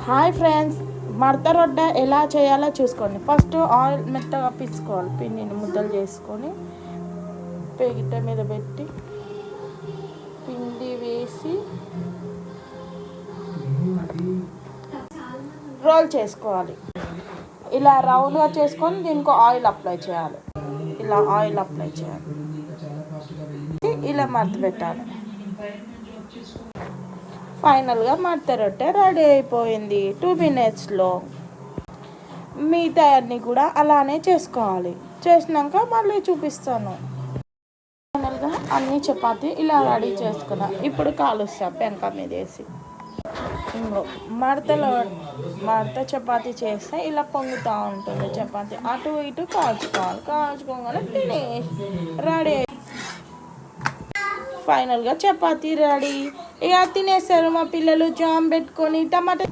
Hi friends, మడత రొట్టె ఎలా చేయాలో చూసుకోండి. ఫస్ట్ ఆయిల్ మెత్తగా పిసుకోవాలి. పిండిని ముద్దలు చేసుకొని పేగిట మీద పెట్టి పిండి వేసి రోల్ చేసుకోవాలి. ఇలా రౌండ్గా చేసుకొని దీనికి ఆయిల్ అప్లై చేయాలి. ఇలా ఆయిల్ అప్లై చేయాలి. ఇలా మడత పెట్టాలి. ఫైనల్గా మడత రొట్టె రెడీ అయిపోయింది 2 minutesలో. మిగతా అన్నీ కూడా అలానే చేసుకోవాలి. చేసినాక మళ్ళీ చూపిస్తాను. ఫైనల్గా అన్ని చపాతీ ఇలా రెడీ చేసుకున్నా. ఇప్పుడు కాలుస్తా పెంక మీద వేసి. మడత చపాతీ చేస్తే ఇలా పొంగుతూ ఉంటుంది. చపాతీ అటు ఇటు కాల్చుకోవాలి. కాల్చుకోగానే ఫినిష్ రెడీ. ఫైనల్గా చపాతీ రెడీ. ఇక తినేస్తారు మా పిల్లలు. జామ్ పెట్టుకొని టమాటా